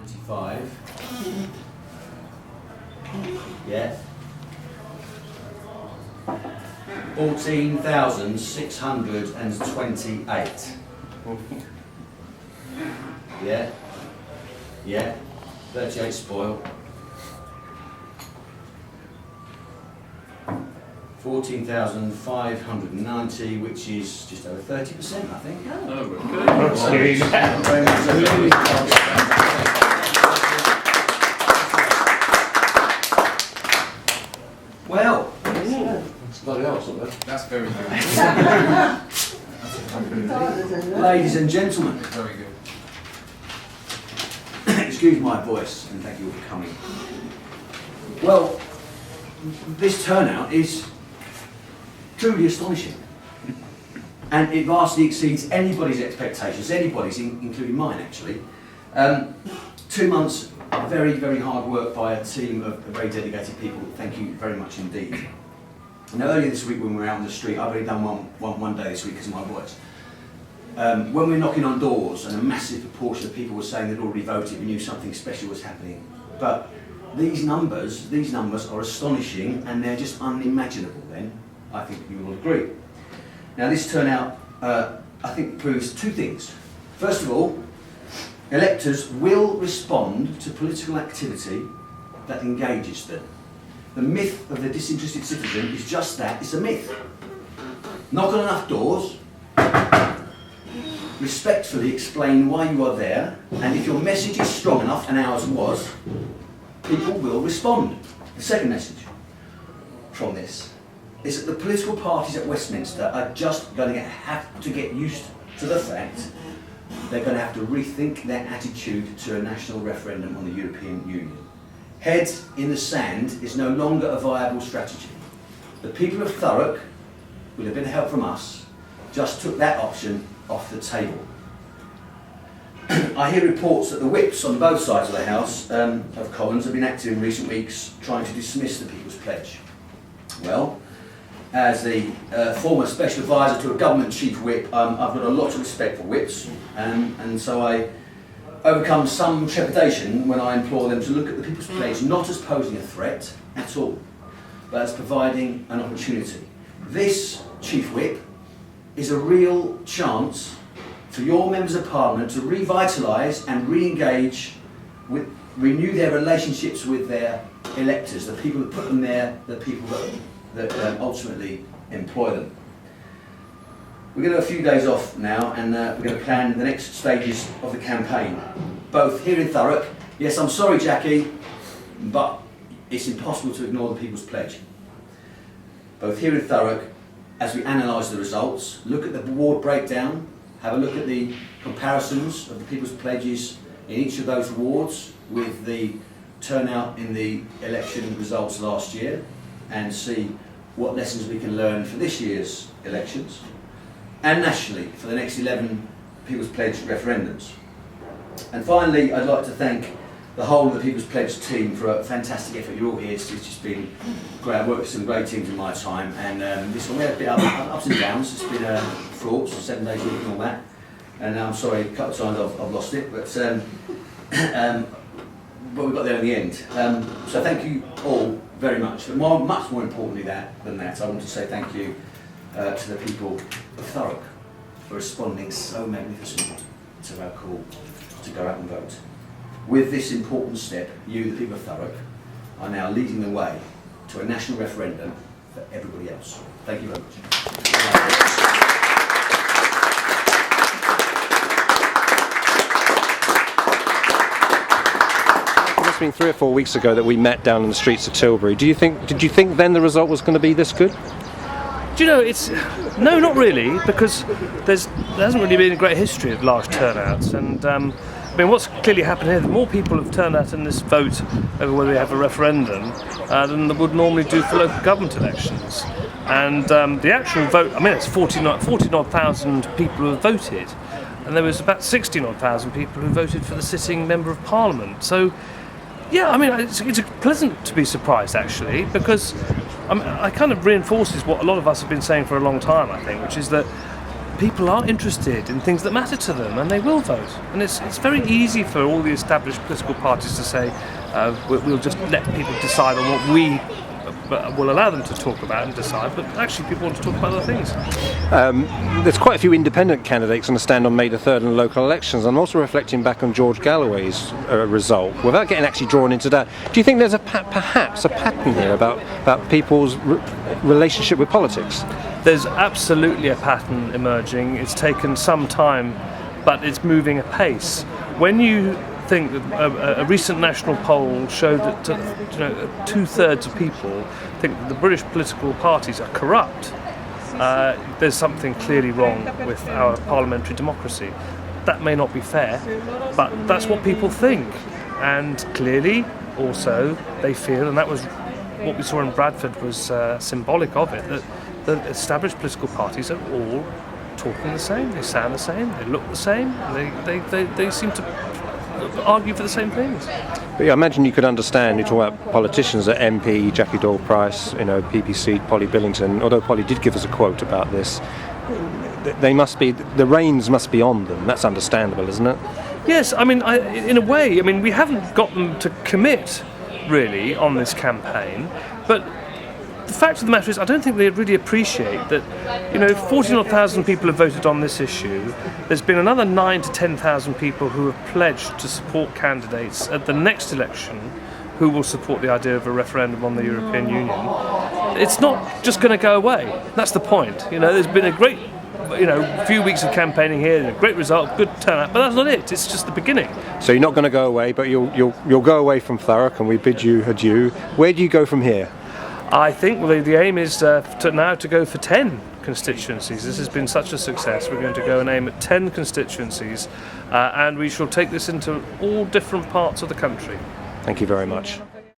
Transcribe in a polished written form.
95. Yeah. 14,628. Yeah. Yeah. 38 spoil. 14,590, which is just over 30%, I think. Oh, good. Very much so. Well, Bloody hell, something. That's very good. ladies and gentlemen, Very good. excuse my voice and thank you all for coming. Well, this turnout is truly astonishing, and it vastly exceeds anybody's expectations, including mine actually. 2 months of very, very hard work by a team of very dedicated people. Thank you very much indeed. Now, earlier this week when we were out on the street, I've only done one day this week because of my voice. When we were knocking on doors and a massive proportion of people were saying they'd already voted, we knew something special was happening. But these numbers are astonishing, and they're just unimaginable then, I think you will agree. Now this turnout, I think, proves two things. First of all, electors will respond to political activity that engages them. The myth of the disinterested citizen is just that, it's a myth. Knock on enough doors, respectfully explain why you are there, and if your message is strong enough, and ours was, people will respond. The second message from this is that the political parties at Westminster are just going to have to get used to the fact they're going to have to rethink their attitude to a national referendum on the European Union. Heads in the sand is no longer a viable strategy. The people of Thurrock, with a bit of help from us, just took that option off the table. I hear reports that the whips on both sides of the House of Commons have been active in recent weeks trying to dismiss the People's Pledge. Well, as the former special advisor to a government chief whip, I've got a lot of respect for whips, and so I overcome some trepidation when I implore them to look at the People's Pledge not as posing a threat at all, but as providing an opportunity. This chief whip is a real chance for your members of parliament to revitalise and re-engage with, renew their relationships with their electors, the people that put them there, the people that ultimately employ them. We're going to have a few days off now, and we're going to plan the next stages of the campaign, both here in Thurrock. Yes, I'm sorry, Jackie, but it's impossible to ignore the People's Pledge. Both here in Thurrock, as we analyse the results, look at the ward breakdown, have a look at the comparisons of the People's Pledges in each of those wards with the turnout in the election results last year, and see what lessons we can learn for this year's elections, and nationally for the next 11 People's Pledge referendums. And finally, I'd like to thank the whole of the People's Pledge team for a fantastic effort. You're all here, it's just been great. I've worked with some great teams in my time, and this one we had a bit ups and downs. It's been fraught, 7 days a week and all that, and I'm sorry a couple of times I've lost it, but we got there in the end. So thank you all very much. But much more importantly than that, I want to say thank you to the people of Thurrock for responding so magnificently to our call to go out and vote. With this important step, you, the people of Thurrock, are now leading the way to a national referendum for everybody else. Thank you very much. It's been 3 or 4 weeks ago that we met down in the streets of Tilbury. Did you think then the result was going to be this good? Do you know, no, not really, because there hasn't really been a great history of large turnouts, and I mean, what's clearly happened here, the more people have turned out in this vote over whether we have a referendum than they would normally do for local government elections. And the actual vote, I mean, it's 40,000 people who have voted, and there was about 60,000 people who voted for the sitting Member of Parliament. So, yeah, I mean, it's pleasant to be surprised, actually, because it kind of reinforces what a lot of us have been saying for a long time, I think, which is that people are interested in things that matter to them, and they will vote. And it's very easy for all the established political parties to say, we'll just let people decide on what we will allow them to talk about and decide, but actually people want to talk about other things. There's quite a few independent candidates on the stand on May the 3rd in local elections. I'm also reflecting back on George Galloway's result, without getting actually drawn into that. Do you think there's perhaps a pattern here about people's relationship with politics? There's absolutely a pattern emerging. It's taken some time, but it's moving apace. When you think that a recent national poll showed that 2/3 of people think that the British political parties are corrupt, there's something clearly wrong with our parliamentary democracy. That may not be fair, but that's what people think. And clearly, also, they feel, and that was what we saw in Bradford was symbolic of it, that the established political parties are all talking the same, they sound the same, they look the same, and they seem to argue for the same things. But I imagine you could understand, you talk about politicians at MP, Jackie Doyle-Price, PPC, Polly Billington, although Polly did give us a quote about this, the reins must be on them. That's understandable, isn't it? Yes, in a way, we haven't got them to commit really on this campaign, but the fact of the matter is, I don't think they really appreciate that, 14,000 people have voted on this issue. There's been another 9,000 to 10,000 people who have pledged to support candidates at the next election who will support the idea of a referendum on the European Union. It's not just going to go away. That's the point. There's been a great, few weeks of campaigning here, a great result, good turnout, but that's not it. It's just the beginning. So you're not going to go away, but you'll go away from Thurrock, and we bid you adieu. Where do you go from here? I think the aim is to go for 10 constituencies. This has been such a success. We're going to go and aim at 10 constituencies, and we shall take this into all different parts of the country. Thank you very much.